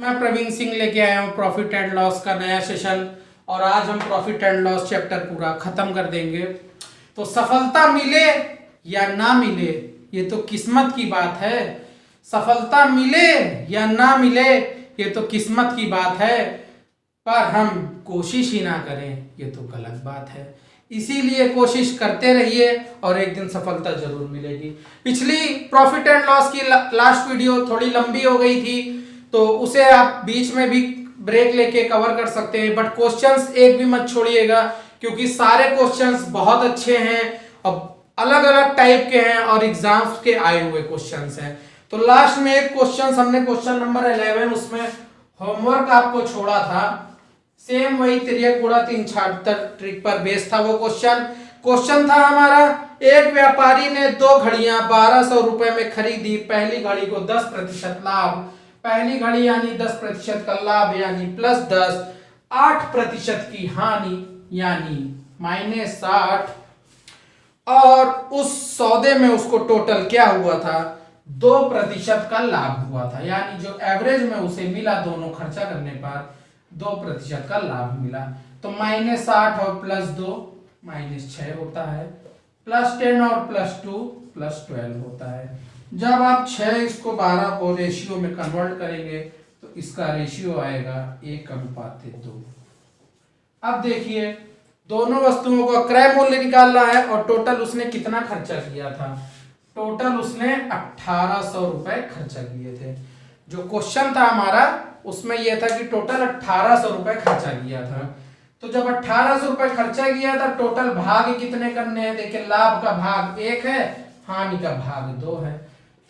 मैं प्रवीण सिंह लेके आया हूँ प्रॉफिट एंड लॉस का नया सेशन। और आज हम प्रॉफिट एंड लॉस चैप्टर पूरा खत्म कर देंगे। तो सफलता मिले या ना मिले ये तो किस्मत की बात है। सफलता मिले या ना मिले ये तो किस्मत की बात है, पर हम कोशिश ही ना करें ये तो गलत बात है। इसीलिए कोशिश करते रहिए और एक दिन सफलता जरूर मिलेगी। पिछली प्रॉफिट एंड लॉस की लास्ट वीडियो थोड़ी लंबी हो गई थी, तो उसे आप बीच में भी ब्रेक लेके कवर कर सकते हैं, बट क्वेश्चंस एक भी मत छोड़िएगा क्योंकि सारे क्वेश्चंस बहुत अच्छे हैं और अलग अलग टाइप के हैं और एग्जाम्स के आए हुए क्वेश्चंस हैं। तो लास्ट में एक क्वेश्चन हमने क्वेश्चन नंबर 11 उसमें होमवर्क आपको छोड़ा था, सेम वही तिर्यक गुणा 3 76 ट्रिक पर बेस्ड था वो क्वेश्चन था हमारा। एक व्यापारी ने 2 घड़ियां 1200 रुपए में खरीदी। पहली घड़ी को 10% लाभ, पहली घड़ी यानी 10% का लाभ यानी +10, 8% की हानि यानी -60, और उस सौदे में उसको टोटल क्या हुआ था, 2% का लाभ हुआ था। यानी जो एवरेज में उसे मिला दोनों खर्चा करने पर 2% का लाभ मिला। तो -60 और +2 -6 होता है, +10 और +2 +12 होता है। जब आप 6 इसको 12 को रेशियो में कन्वर्ट करेंगे तो इसका रेशियो आएगा 1:2। अब देखिए दोनों वस्तुओं का क्रय मूल्य निकालना है और टोटल उसने कितना खर्चा किया था। टोटल उसने 1800 रुपए खर्चा किए थे। जो क्वेश्चन था हमारा उसमें यह था कि टोटल 1800 रुपए खर्चा किया था। तो जब 1800 रुपए खर्चा किया था, टोटल भाग कितने करने हैं, देखिए लाभ का भाग 1 है, हानि का भाग 2 है।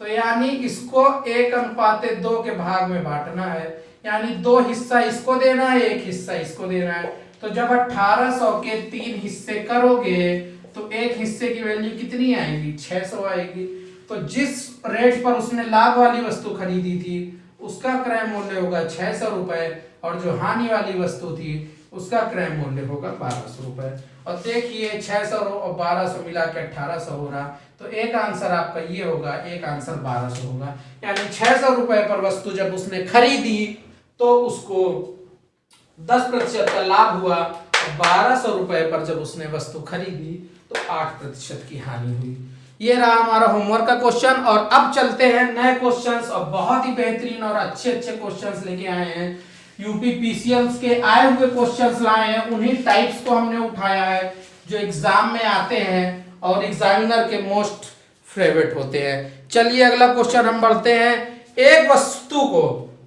तो यानी इसको 1:2 के भाग में बांटना है, यानी 2 हिस्सा इसको देना है, 1 हिस्सा इसको देना है। तो जब 1800 के 3 हिस्से करोगे तो एक हिस्से की वैल्यू कितनी आएगी, 600 आएगी। तो जिस रेट पर उसने लाभ वाली वस्तु खरीदी थी उसका क्रय मूल्य होगा 600 रुपए, और जो हानि वाली वस्तु थी उसका क्रय मूल्य होगा 1200 रुपए। और देखिए 600 और 1200 मिला के 1800 हो रहा, तो एक आंसर आपका ये होगा, एक आंसर 1200 होगा। यानी 600 रुपए पर वस्तु जब उसने खरीदी तो उसको 10% का लाभ हुआ, और 1200 रुपए पर जब उसने वस्तु खरीदी तो 8% की हानि हुई। ये रहा हमारा होमवर्क का क्वेश्चन। और अब चलते हैं नए क्वेश्चंस, और बहुत ही बेहतरीन और अच्छे क्वेश्चंस लेके आए हैं। यूपी पीसीएल्स के आए हुए क्वेश्चंस लाए हैं, उन्हीं टाइप्स को हमने उठाया है जो एग्जाम में आते हैं और एग्जामिनर के मोस्ट फेवरेट होते हैं। चलिए अगला क्वेश्चन हम बढ़ते हैं। एक वस्तु को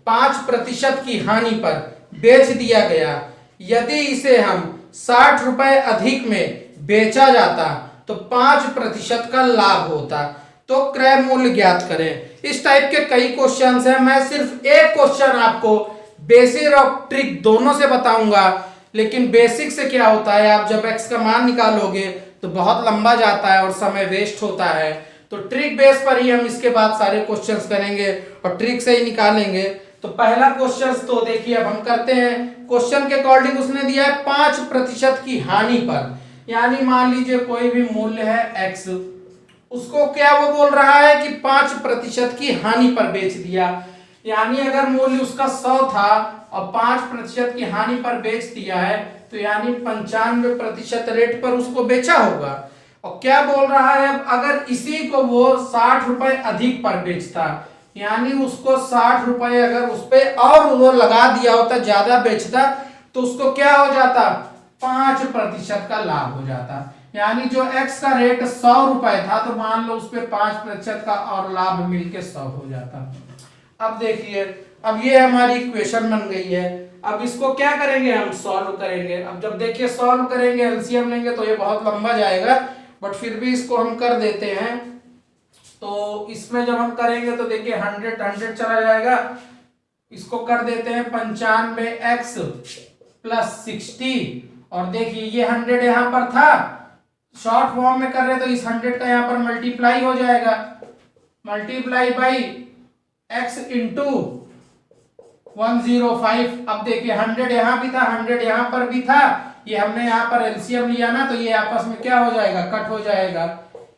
5% की हानि पर बेच दिया गया, यदि इसे हम 60 रुपए अधिक में बेचा जाता तो 5% का लाभ होता, तो क्रय मूल्य ज्ञात करें। इस टाइप के कई क्वेश्चंस हैं। मैं सिर्फ एक क्वेश्चन आपको बेसिक और ट्रिक दोनों से बताऊंगा, लेकिन बेसिक से क्या होता है, आप जब x का मान निकालोगे तो बहुत लंबा जाता है और समय वेस्ट होता है। तो ट्रिक बेस पर ही हम इसके बाद सारे क्वेश्चंस करेंगे और ट्रिक से ही निकालेंगे। तो पहला क्वेश्चन तो देखिए अब हम करते हैं। क्वेश्चन के अकॉर्डिंग उसने दिया है 5% की हानि पर, यानी मान लीजिए कोई भी मूल्य है x, उसको क्या वो बोल रहा है कि 5% की हानि पर बेच दिया। यानी अगर मूल्य उसका 100 था और 5% की हानि पर बेच दिया है तो यानी 95% रेट पर उसको बेचा होगा। और क्या बोल रहा है, अगर इसी को वो 60 रुपए अधिक पर बेचता, यानी उसको 60 रुपए अगर उस पे और वो लगा दिया होता, ज्यादा बेचता, तो उसको क्या हो जाता, 5% का लाभ हो जाता। यानी जो x का रेट 100 रुपए था तो मान लो उस पे 5% का और लाभ मिलके 100 हो जाता। अब देखिए अब ये हमारी इक्वेशन बन गई है। अब इसको क्या करेंगे, हम सॉल्व करेंगे। अब जब देखिए सॉल्व करेंगे, एलसीएम लेंगे तो ये बहुत लंबा जाएगा, बट फिर भी इसको हम कर देते हैं। तो इसमें जब हम करेंगे तो देखिए 100 चला जाएगा, इसको कर देते हैं 95x + 60, और देखिए ये 100 यहां पर था, शॉर्ट फॉर्म में कर रहे तो इस 100 का यहां पर मल्टीप्लाई हो जाएगा, मल्टीप्लाई बाई x इंटू 105। अब देखिए 100 यहां भी था, 100 यहां पर भी था, ये हमने यहां पर एलसीएम लिया ना, तो ये आपस में क्या हो जाएगा, कट हो जाएगा।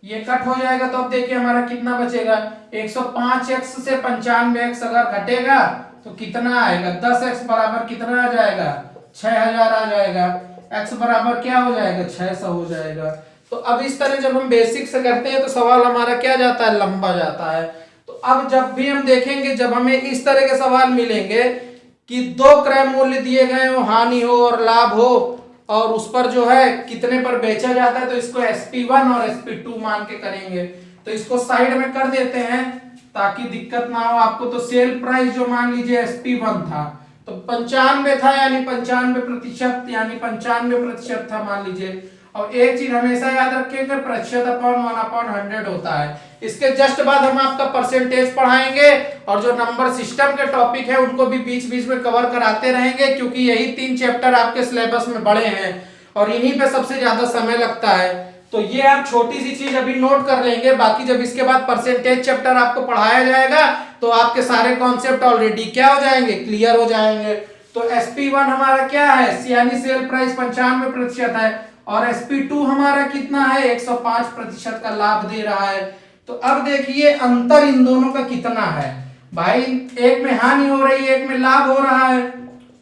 ये कट हो जाएगा तो अब देखिए हमारा कितना बचेगा, 105x से 95x अगर घटेगा तो कितना आएगा, 10x बराबर कितना आ जाएगा, 6000 आ जाएगा। x बराबर क्या हो जाएगा, 600 हो जाएगा। तो अब इस तरह जब हम बेसिक से करते हैं तो सवाल हमारा क्या जाता है, लंबा जाता है। तो अब जब भी हम देखेंगे, जब हमें इस तरह के सवाल मिलेंगे कि दो क्रय मूल्य दिए गए हो, हानि हो और लाभ हो, और उस पर जो है कितने पर बेचा जाता है, तो इसको SP1 और SP2 मान के करेंगे। तो इसको साइड में कर देते हैं ताकि दिक्कत ना हो आपको। तो सेल प्राइस जो मान लीजिए SP1 था, तो 95 था, यानी 95%, यानी 95% था मान लीजिए। और एक चीज हमेशा याद रखेंगे, प्रतिशत अपॉन 1/100 होता है। इसके जस्ट बाद हम आपका परसेंटेज पढ़ाएंगे, और जो नंबर सिस्टम के टॉपिक है उनको भी बीच बीच में कवर कराते रहेंगे, क्योंकि यही 3 चैप्टर आपके सिलेबस में बड़े हैं और इन्हीं पे सबसे ज्यादा समय लगता है। तो ये आप छोटी सी चीज अभी नोट कर लेंगे, बाकी जब इसके बाद परसेंटेज चैप्टर आपको पढ़ाया जाएगा तो आपके सारे कॉन्सेप्ट ऑलरेडी क्या हो जाएंगे, क्लियर हो जाएंगे। तो SP1 हमारा क्या है, यानी सेल प्राइस 95% है, और SP2 हमारा कितना है, 105% का लाभ दे रहा है। तो अब देखिए अंतर इन दोनों का कितना है भाई, एक में हानि हो रही है, एक में लाभ हो रहा है।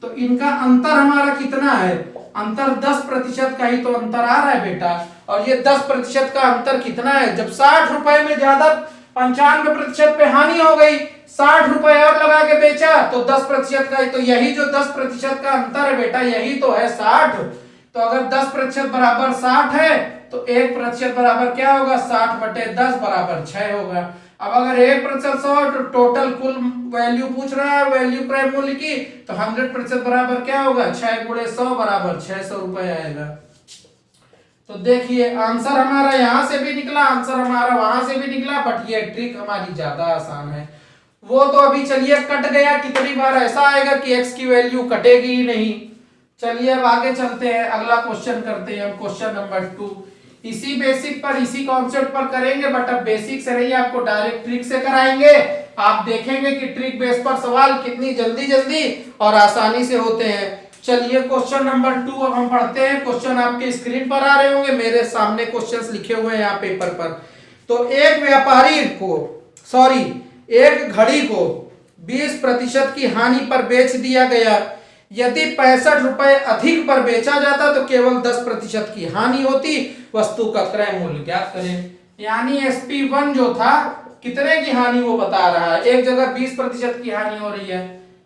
तो इनका अंतर हमारा कितना है, अंतर 10% का ही तो अंतर आ रहा है बेटा। और ये 10% का अंतर कितना है, जब 60 रुपए में ज्यादा 95% पे हानि हो गई, 60 रुपए और लगा के बेचा तो 10% का, तो यही जो 10% का अंतर है बेटा, यही तो है 60। तो अगर 10% बराबर 60 है तो 1% बराबर क्या होगा, 60/10 बराबर 6 होगा। अब अगर 1% 100, तो टोटल कुल वैल्यू पूछ रहा है, वैल्यू क्रय मूल्य की, तो 100% बराबर क्या होगा, 6 × 100 बराबर 600 रुपए आएगा। तो देखिए आंसर हमारा यहां से भी निकला, आंसर हमारा वहां से भी निकला, बट ये ट्रिक हमारी ज्यादा आसान है। वो तो अभी चलिए कट गया, कितनी बार ऐसा आएगा कि x की वैल्यू कटेगी ही नहीं। चलिए अब आगे चलते हैं, अगला क्वेश्चन करते हैं हम, क्वेश्चन नंबर 2। इसी बेसिक पर, इसी कॉन्सेप्ट पर करेंगे, बट अब बेसिक से नहीं, आपको डायरेक्ट ट्रिक से कराएंगे। आप देखेंगे कि ट्रिक बेस पर सवाल कितनी जल्दी जल्दी और आसानी से होते हैं। चलिए क्वेश्चन नंबर 2 अब हम पढ़ते हैं। क्वेश्चन आपके स्क्रीन पर आ रहे होंगे, मेरे सामने क्वेश्चंस लिखे हुए हैं यहाँ पेपर पर। तो एक व्यापारी को, सॉरी, एक घड़ी को 20% की हानि पर बेच दिया गया। यदि 65 रुपए अधिक पर बेचा जाता तो केवल 10% की हानि होती। वस्तु का क्रय मूल्य ज्ञात करें। यानी SP1 जो था, कितने की हानि वो बता रहा है, एक जगह 20% की हानि हो रही है,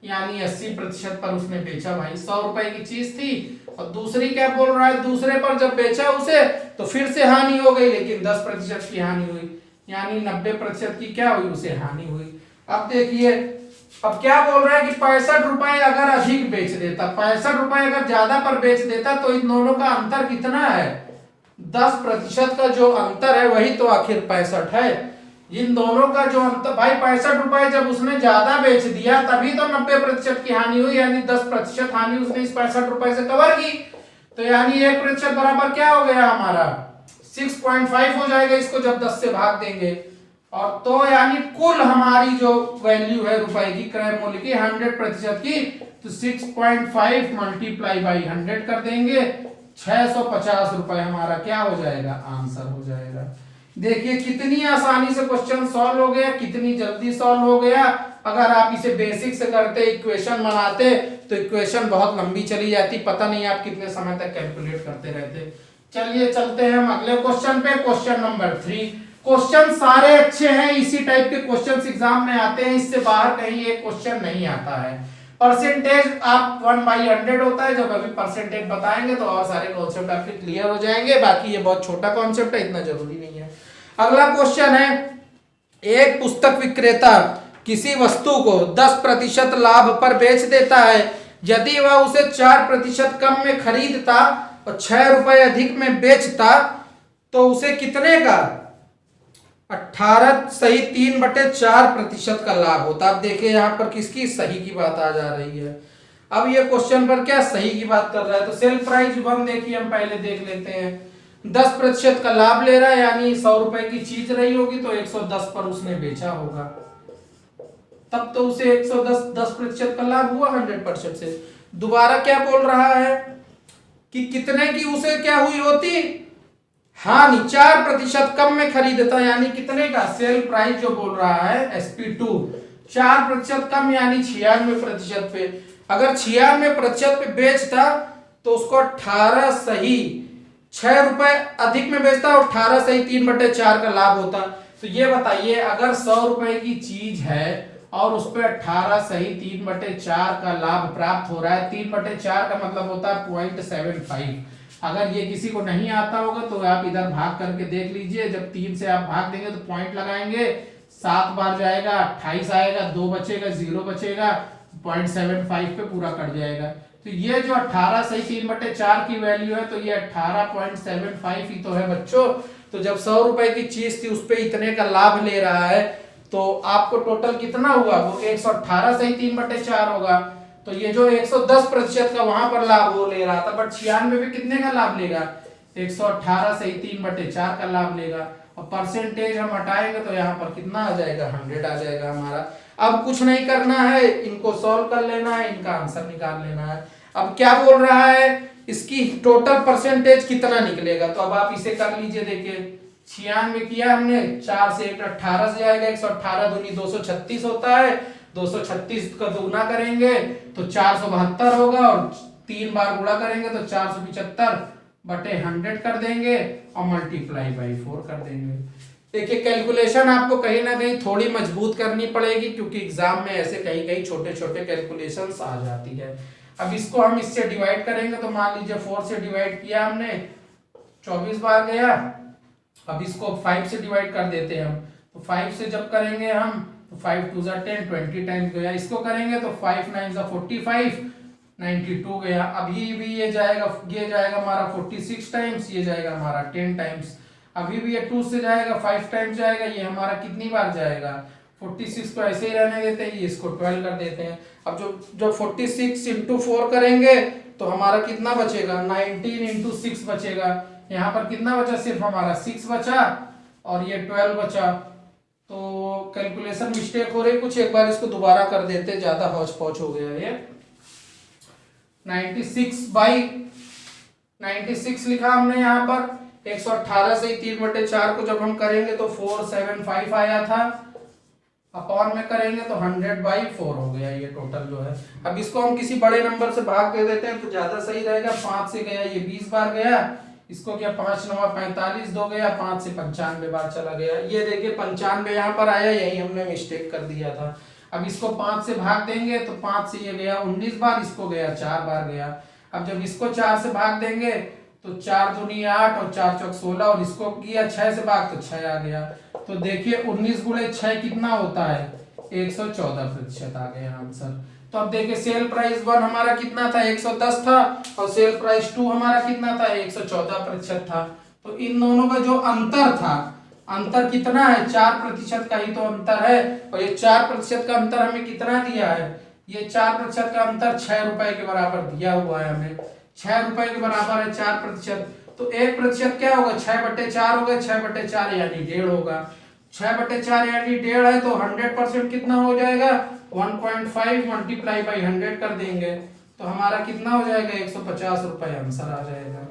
यानी 80% पर उसने बेचा। भाई 100 रुपए की चीज थी, और दूसरी क्या बोल रहा है, दूसरे पर जब बेचा उसे तो फिर से हानि हो गई, लेकिन 10% की हानि हुई, यानी 90% की क्या हुई, उसे हानि हुई। अब देखिए, अब क्या बोल रहा है कि 65 रुपए अगर अधिक बेच देता, 65 रुपए अगर ज्यादा पर बेच देता, तो इन दोनों का अंतर कितना है, 10% का जो अंतर है वही तो आखिर 65 है। इन दोनों का जो अंतर, भाई 65 रुपए जब उसने ज्यादा बेच दिया तभी तो 90% की हानि हुई, यानी 10% हानि उसने इस 65 रुपए से कवर की। तो यानी 1% बराबर क्या हो गया हमारा, 6.5 हो जाएगा, इसको जब 10 से भाग देंगे। और तो यानी कुल हमारी जो वैल्यू है रुपए की, क्रय मूल्य की 100% की, तो 6.5 मल्टीप्लाई बाई 100 कर देंगे, 650 रुपए हमारा क्या हो जाएगा, आंसर हो जाएगा। देखिए कितनी आसानी से क्वेश्चन सॉल्व हो गया, कितनी जल्दी सॉल्व हो गया। अगर आप इसे बेसिक से करते, इक्वेशन बनाते, तो इक्वेशन बहुत लंबी चली जाती, पता नहीं आप कितने समय तक कैलकुलेट करते रहते। चलिए चलते हैं हम अगले क्वेश्चन पे, क्वेश्चन नंबर 3। क्वेश्चन सारे अच्छे हैं, इसी टाइप के क्वेश्चंस एग्जाम में आते हैं, इससे बाहर कहीं एक क्वेश्चन नहीं आता है। परसेंटेज आप 1/100 होता है, जब अभी परसेंटेज बताएंगे तो और सारे कॉन्सेप्ट आपके क्लियर हो जाएंगे। बाकी ये बहुत छोटा कॉन्सेप्ट है, इतना जरूरी नहीं है। अगला क्वेश्चन है, एक पुस्तक विक्रेता किसी वस्तु को 10% लाभ पर बेच देता है। यदि वह उसे 4% कम में खरीदता और 6 रुपए अधिक में बेचता तो उसे कितने का, 18 सही 3/4% का लाभ होता। अब देखिए यहाँ पर किसकी सही की बात आ जा रही है। अब ये क्वेश्चन पर क्या सही की बात कर रहा है, तो सेल प्राइस 1 देखिए हम पहले देख लेते हैं। 10% का लाभ ले रहा है, यानी 100 रुपए की चीज रही होगी तो 110 पर उसने बेचा होगा, तब तो उसे 10% का लाभ हुआ 100% से। दोबारा क्या बोल रहा है कि कितने की उसे क्या हुई होती, हानि, 4% कम में खरीदता, यानी कितने का, सेल प्राइस जो बोल रहा है SP2 4% कम यानी 96% पे। अगर 96% पे बेचता तो उसको 18 सही 6 रुपए अधिक में बेचता और 18 सही 3/4 का लाभ होता। तो ये बताइए, अगर 100 रुपए की चीज है और उस पर 18 सही 3/4 का लाभ प्राप्त हो रहा है, 3/4 का मतलब होता है 0.75। अगर ये किसी को नहीं आता होगा तो आप इधर भाग करके देख लीजिए। जब 3 से आप भाग देंगे तो पॉइंट लगाएंगे, 7 बार जाएगा, 28 आएगा, 2 बचेगा, 0 बचेगा, 0.75 पे पूरा कट जाएगा। तो ये जो 18 सही 3/4 की वैल्यू है, तो ये 18.75 ही तो है बच्चों। तो जब 100 रुपए की चीज थी उस पे इतने का लाभ ले रहा है, तो आपको टोटल कितना हुआ, वो 118 सही 3/4 होगा। तो ये जो 110% का वहां पर लाभ वो ले रहा था, बट 96 में कितने का लाभ लेगा, 118 सही 3/4 का लाभ लेगा। और परसेंटेज हम हटाएंगे तो यहाँ पर कितना आ जाएगा, 100 आ जाएगा हमारा। अब कुछ नहीं करना है, इनको सॉल्व कर लेना है, इनका आंसर निकाल लेना है। अब क्या बोल रहा है, इसकी टोटल परसेंटेज कितना निकलेगा, तो अब आप इसे कर लीजिए। देखिए 96 किया हमने, 4 से 1 18 से आएगा, 118 दूनी 236 होता है, 236 का दुगना करेंगे तो 472 होगा, और 3 बार गुणा करेंगे तो 475/100 कर देंगे और मल्टीप्लाई बाई 4 कर देंगे। देखिए कैलकुलेशन आपको कहीं ना कहीं थोड़ी मजबूत करनी पड़ेगी, क्योंकि एग्जाम में ऐसे कहीं कहीं छोटे छोटे कैलकुलेशंस आ जाती है। अब इसको हम इससे डिवाइड करेंगे, तो मान लीजिए 4 से डिवाइड किया हमने, 24 बार गया। अब इसको 5 से डिवाइड कर देते हैं हम, तो 5 से जब करेंगे हम तो 5 2 10 20 टाइम्स गया। इसको करेंगे तो 5 9 45 92 गया। अभी भी ये जाएगा हमारा 46 टाइम्स, ये जाएगा हमारा 10 टाइम्स। अभी भी ये 2 से जाएगा 5 टाइम्स जाएगा, ये हमारा कितनी बार जाएगा, 46 को ऐसे ही रहने देते हैं, इसको 12 कर देते हैं। अब जो 46 इंटू 4 करेंगे तो हमारा कितना बचेगा, 19 इंटू 6 बचेगा। यहाँ पर कितना बचा, सिर्फ हमारा 6 बचा और ये 12 बचा। तो कैलकुलेशन मिस्टेक हो रही कुछ, एक बार इसको दोबारा कर देते, ज्यादा हौच पौच हो गया ये। 96 लिखा हमने यहाँ पर, 118 से 3/4 को जब हम करेंगे तो 475 आया था, अपॉन में करेंगे तो 100/4 हो गया ये टोटल जो है। अब इसको हम किसी बड़े नंबर से भाग दे देते हैं तो ज्यादा सही रहेगा। 5 से गया ये 20 बार गया, इसको क्या 5 9 45 2 गया, 5 से 95 बार चला गया। ये देखिए 95 यहाँ पर आया, यही हमने मिस्टेक कर दिया था। अब इसको 5 से भाग देंगे तो 5 से ये गया 19 बार, इसको गया 4 बार गया। अब जब इसको 4 से भाग देंगे तो 4 दूनी 8 और 4 चौक 16, और इसको किया 6 से भाग तो 6 आ गया। तो देखिए 19 गुणे 6 कितना होता है, 114% आ गया आंसर। तो अब देखिए सेल प्राइस 1 हमारा कितना था, 110 था, और सेल प्राइस 2 हमारा कितना था, 114% था। तो इन दोनों का जो अंतर था, अंतर कितना है, 4% का ही तो अंतर है। और ये 4% का अंतर हमें कितना दिया है, ये 4% का अंतर 6 रुपए के बराबर दिया हुआ है हमें। 6 रुपए के बराबर है 4%, तो 1% क्या होगा, 6/4 होगा, 6/4 यानी 1.5 होगा। 6/4 यानी 1.5 है, तो 100% कितना हो जाएगा, 1.5 मल्टीप्लाई बाई 100 कर देंगे तो हमारा कितना हो जाएगा, 150 रुपए आंसर आ जाएगा।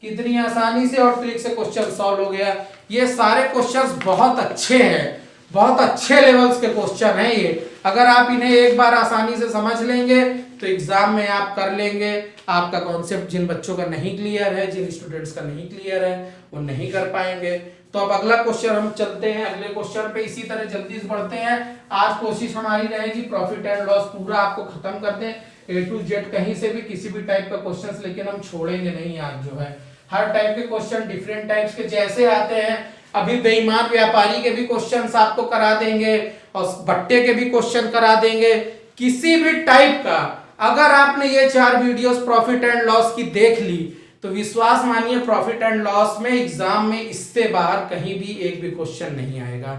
कितनी आसानी से और ट्रिक से क्वेश्चन सॉल्व हो गया। ये सारे क्वेश्चंस बहुत अच्छे हैं, बहुत अच्छे लेवल्स के क्वेश्चन हैं ये। अगर आप इन्हें एक बार आसानी से समझ लेंगे तो एग्जाम में आप कर लेंगे। आपका कॉन्सेप्ट जिन बच्चों का नहीं क्लियर है, जिन स्टूडेंट्स का नहीं क्लियर है, वो नहीं कर पाएंगे। तो अब अगला क्वेश्चन हम चलते हैं, अगले क्वेश्चन पे इसी तरह जल्दी से बढ़ते हैं। आज कोशिश हमारी रहेगी प्रॉफिट एंड लॉस पूरा आपको खत्म कर दें, A to Z, कहीं से भी किसी भी टाइप का क्वेश्चन, लेकिन हम छोड़ेंगे नहीं आज जो है। हर टाइप के क्वेश्चन डिफरेंट टाइप्स के जैसे आते हैं, अभी बेईमान व्यापारी के भी क्वेश्चंस आपको करा देंगे और भट्टे के भी क्वेश्चन करा देंगे, किसी भी टाइप का। अगर आपने ये 4 वीडियोस प्रॉफिट एंड लॉस की देख ली तो विश्वास मानिए प्रॉफिट एंड लॉस में एग्जाम में इससे बाहर कहीं भी एक भी क्वेश्चन नहीं आएगा।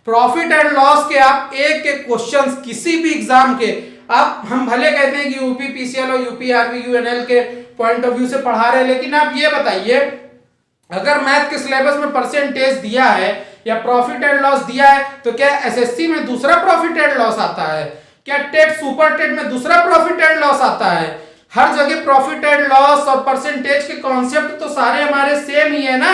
प्रॉफिट एंड लॉस के आप एक एक क्वेश्चंस किसी भी एग्जाम के, आप हम भले कहते हैं कि यूपी पीसीएल और यूपी आरवी यूएनएल के पॉइंट ऑफ व्यू से पढ़ा रहे हैं, लेकिन आप ये बताइए अगर मैथ के सिलेबस में परसेंटेज दिया है या प्रॉफिट एंड लॉस दिया है तो क्या एसएससी में दूसरा प्रॉफिट एंड लॉस आता है, क्या टेट सुपर टेट में दूसरा प्रॉफिट एंड लॉस आता है? हर जगह प्रॉफिट एंड लॉस और परसेंटेज के कॉन्सेप्ट तो सारे हमारे सेम ही है ना।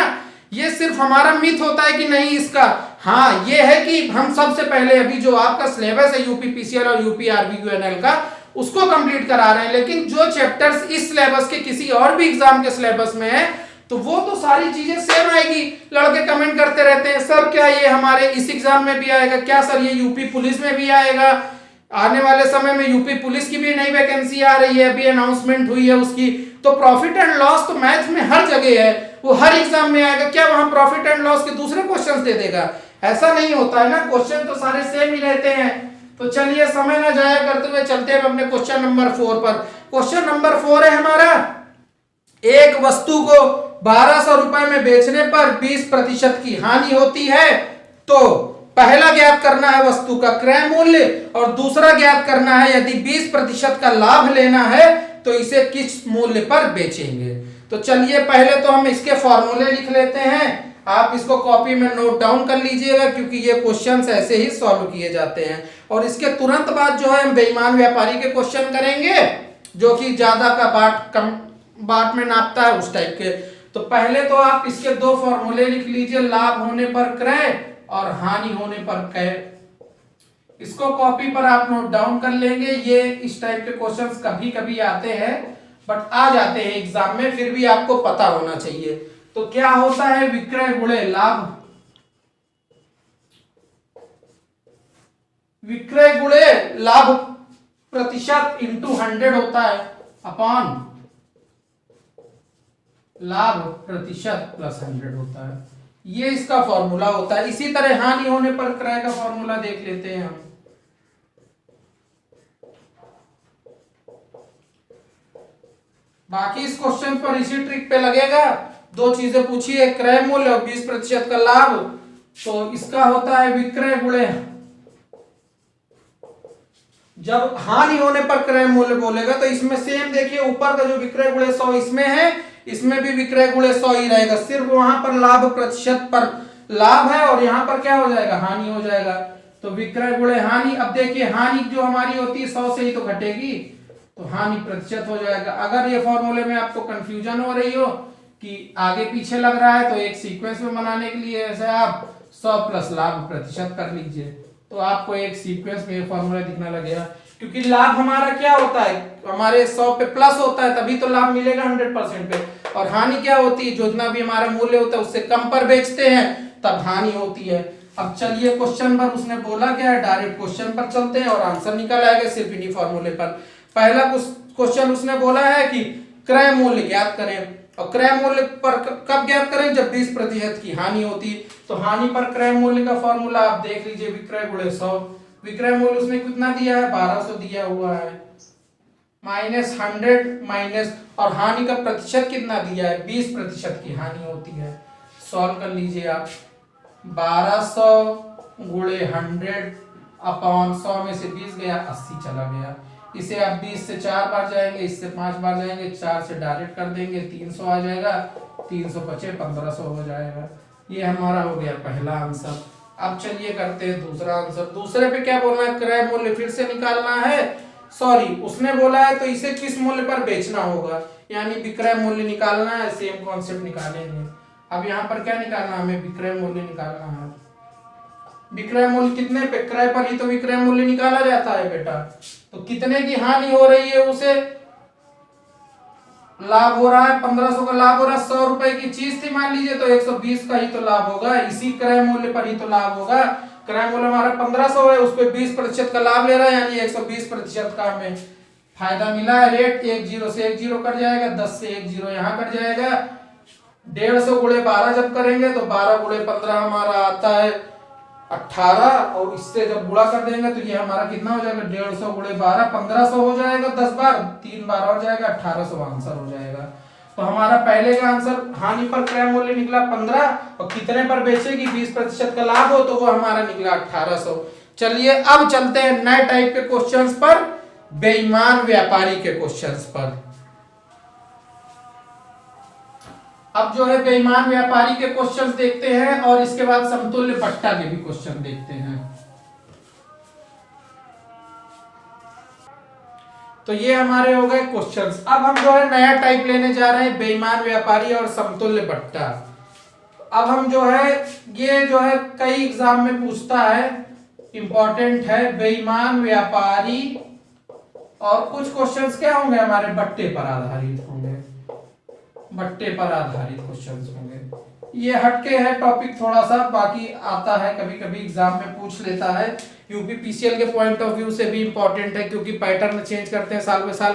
ये सिर्फ हमारा मिथ होता है कि नहीं इसका, हाँ ये है कि हम सबसे पहले अभी जो आपका सिलेबस है यूपी पीसीएल और यूपी आरबीक्यूएनएल का उसको कंप्लीट करा रहे हैं, लेकिन जो चैप्टर्स इस सिलेबस के किसी और भी एग्जाम के सिलेबस में है तो वो तो सारी चीजें सेम आएगी। लड़के कमेंट करते रहते हैं सर क्या ये हमारे इस एग्जाम में भी आएगा, क्या सर ये यूपी पुलिस में भी आएगा, आने वाले समय में यूपी पुलिस की भी नई वैकेंसी आ रही है, अभी अनाउंसमेंट हुई है उसकी। तो प्रॉफिट एंड लॉस तो मैथ में हर जगह है, वो हर एग्जाम में आएगा, क्या वहां प्रॉफिट एंड लॉस के दूसरे क्वेश्चन दे देगा? ऐसा नहीं होता है ना, क्वेश्चन तो सारे सेम ही रहते हैं। तो चलिए समय ना जाया करते हुए चलते हैं अपने क्वेश्चन नंबर 4 पर। क्वेश्चन नंबर 4 है हमारा, एक वस्तु को 1200 रुपए में बेचने पर 20% की हानि होती है, तो पहला ज्ञात करना है वस्तु का क्रय मूल्य और दूसरा ज्ञात करना है यदि 20% का लाभ लेना है तो इसे किस मूल्य पर बेचेंगे। तो चलिए पहले तो हम इसके फॉर्मूले लिख लेते हैं, आप इसको कॉपी में नोट डाउन कर लीजिएगा क्योंकि ये क्वेश्चंस ऐसे ही सॉल्व किए जाते हैं। और इसके तुरंत बाद जो है हम बेईमान व्यापारी के क्वेश्चन करेंगे जो कि ज्यादा का बाट कम बाट में नापता है उस टाइप के। तो पहले तो आप इसके दो फॉर्मूले लिख लीजिए, लाभ होने पर क्रय और हानि होने पर क्रय। इसको कॉपी पर आप नोट डाउन कर लेंगे। ये इस टाइप के क्वेश्चंस कभी कभी आते हैं बट आ जाते हैं एग्जाम में, फिर भी आपको पता होना चाहिए। तो क्या होता है, विक्रय गुणे लाभ, विक्रय गुणे लाभ प्रतिशत इंटू 100 होता है अपॉन लाभ प्रतिशत प्लस 100 होता है। ये इसका फॉर्मूला होता है। इसी तरह हानि होने पर क्रय का फॉर्मूला देख लेते हैं हम। बाकी इस क्वेश्चन पर इसी ट्रिक पे लगेगा। दो चीजें पूछी है, क्रय मूल्य और 20% का लाभ। तो इसका होता है विक्रय गुणे, जब हानि होने पर क्रय मूल्य बोलेगा तो इसमें सेम देखिए, ऊपर का जो विक्रय गुणे 100 इसमें है, इसमें भी विक्रय गुणे 100 ही रहेगा, सिर्फ वहां पर लाभ प्रतिशत पर लाभ है और यहां पर क्या हो जाएगा, हानि हो जाएगा। तो विक्रय गुणे हानि। अब देखिए हानि जो हमारी होती है 100 से ही तो घटेगी, तो हानि प्रतिशत हो जाएगा। अगर ये फॉर्मूले में आपको कंफ्यूजन हो रही हो कि आगे पीछे लग रहा है तो एक सीक्वेंस में बनाने के लिए ऐसे आप 100 प्लस लाभ प्रतिशत कर लीजिए, तो आपको एक सीक्वेंस में फॉर्मूला दिखना लगेगा। क्योंकि लाभ हमारा क्या होता है, हमारे 100 पे प्लस होता है तभी तो लाभ मिलेगा 100% पे, और हानि क्या होती है, जो जितना भी हमारा मूल्य होता है उससे कम पर बेचते हैं तब हानि होती है। अब चलिए क्वेश्चन पर उसने बोला क्या है, डायरेक्ट क्वेश्चन पर चलते हैं और आंसर निकल आएगा सिर्फ इन्हीं फॉर्मूले पर। पहला क्वेश्चन उसने बोला है कि क्रय मूल्य ज्ञात करें, और क्रय मूल्य पर कब ज्ञात करें, जब 20% की हानि होती। तो हानि पर क्रय मूल्य का फॉर्मूला आप देख लीजिए, विक्रय गुणे 100। विक्रय मूल्य उसने कितना दिया है, 1200 दिया हुआ है, माइनस 100 माइनस, और हानि का प्रतिशत कितना दिया है, 20% की हानि होती है। सॉल्व कर लीजिए आप, 1200 गुणे 100 अपॉन 100 में से 20 गया, 80 चला गया। इसे आप 20 से 4 बार जाएंगे, इससे 5 बार जाएंगे, 4 से डायरेक्ट कर देंगे, 300 आ जाएगा, 300 बचे 1500 हो जाएगा। ये हमारा हो गया पहला आंसर। अब चलिए करते हैं दूसरा आंसर। दूसरे पे क्या बोलना है, क्रय मूल्य फिर से निकालना है, सॉरी उसने बोला है तो इसे किस मूल्य पर बेचना होगा, यानी विक्रय मूल्य निकालना है। सेम कॉन्सेप्ट निकालेंगे। अब यहाँ पर क्या निकालना है, हमें विक्रय मूल्य निकालना है। विक्रय मूल्य कितने पे, क्रय पर ही तो विक्रय मूल्य निकाला जाता है बेटा। तो कितने की हानि हो रही है, उसे लाभ हो रहा है 1500 का लाभ हो रहा है। 100 रुपए की चीज थी मान लीजिए, तो 120 का ही तो लाभ होगा, इसी क्रय मूल्य पर ही तो लाभ होगा। क्रय मूल्य हमारा 1500 है, उस पर 20% का लाभ ले रहा है, यानी 120% का हमें फायदा मिला है। रेट 1 0 से 1 0 कट जाएगा, 10 से 1 0 यहाँ कट जाएगा। 150 गुणे 12 जब करेंगे तो 12 गुणे 15 हमारा आता है 18, और इससे जब गुणा कर देंगे तो ये हमारा कितना हो जाएगा, 150 गुणे 12 1500 हो जाएगा, 10 बार 3 बार हो जाएगा, 1800 आंसर हो जाएगा। तो हमारा पहले का आंसर हानि पर क्रय मूल्य निकला 15, और कितने पर बेचेगी, 20% का लाभ हो तो वो हमारा निकला 1800। चलिए अब चलते हैं नए टाइप के क्वेश्चंस पर, बेईमान व्यापारी के क्वेश्चंस पर। अब जो है बेईमान व्यापारी के क्वेश्चंस देखते हैं और इसके बाद समतुल्य बट्टा के भी क्वेश्चन देखते हैं। तो ये हमारे हो गए क्वेश्चंस। अब हम जो है नया टाइप लेने जा रहे हैं, बेईमान व्यापारी और समतुल्य बट्टा। अब हम जो है ये जो है कई एग्जाम में पूछता है, इंपॉर्टेंट है, बेईमान व्यापारी, और कुछ क्वेश्चंस क्या होंगे हमारे बट्टे पर आधारित होंगे, बट्टे पर आधारित क्वेश्चंस होंगे। ये हटके है टॉपिक थोड़ा सा, बाकी आता है कभी कभी एग्जाम में पूछ लेता है। यूपीपीसीएल के पॉइंट ऑफ व्यू से भी इंपॉर्टेंट है क्योंकि पैटर्न चेंज करते हैं साल में साल।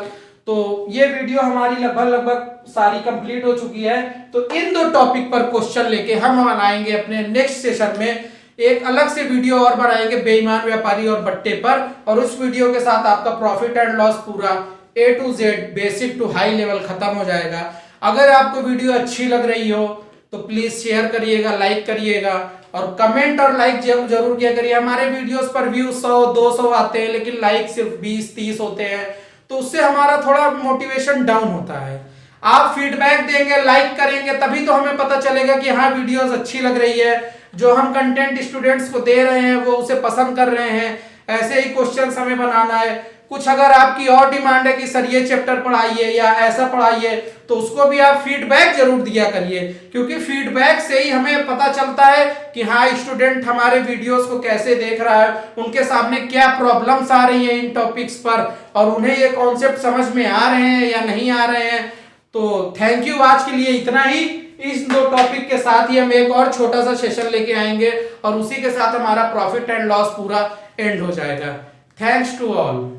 तो ये वीडियो हमारी लगभग सारी कंप्लीट हो चुकी है। तो इन दो टॉपिक पर क्वेश्चन लेके हम बनाएंगे अपने नेक्स्ट सेशन में एक अलग से वीडियो और बनाएंगे बेईमान व्यापारी और बट्टे पर, और उस वीडियो के साथ आपका प्रॉफिट एंड लॉस पूरा A to Z basic to high level खत्म हो जाएगा। अगर आपको वीडियो अच्छी लग रही हो तो प्लीज शेयर करिएगा, लाइक करिएगा, और कमेंट और लाइक जरूर किया करिए। हमारे वीडियोस पर व्यू 100-200 आते हैं लेकिन लाइक सिर्फ 20-30 होते हैं, तो उससे हमारा थोड़ा मोटिवेशन डाउन होता है। आप फीडबैक देंगे, लाइक करेंगे, तभी तो हमें पता चलेगा कि हाँ वीडियोस अच्छी लग रही है, जो हम कंटेंट स्टूडेंट्स को दे रहे हैं वो उसे पसंद कर रहे हैं। ऐसे ही क्वेश्चंस हमें बनाना है। कुछ अगर आपकी और डिमांड है कि सर ये चैप्टर पढ़ाइए या ऐसा पढ़ाइए, तो उसको भी आप फीडबैक जरूर दिया करिए, क्योंकि फीडबैक से ही हमें पता चलता है कि हाँ स्टूडेंट हमारे वीडियोस को कैसे देख रहा है, उनके सामने क्या प्रॉब्लम्स आ रही हैं इन टॉपिक्स पर, और उन्हें ये कॉन्सेप्ट समझ में आ रहे हैं या नहीं आ रहे हैं। तो थैंक यू, आज के लिए इतना ही। इस दो टॉपिक के साथ ही हम एक और छोटा सा सेशन लेके आएंगे और उसी के साथ हमारा प्रॉफिट एंड लॉस पूरा एंड हो जाएगा। Thanks to all.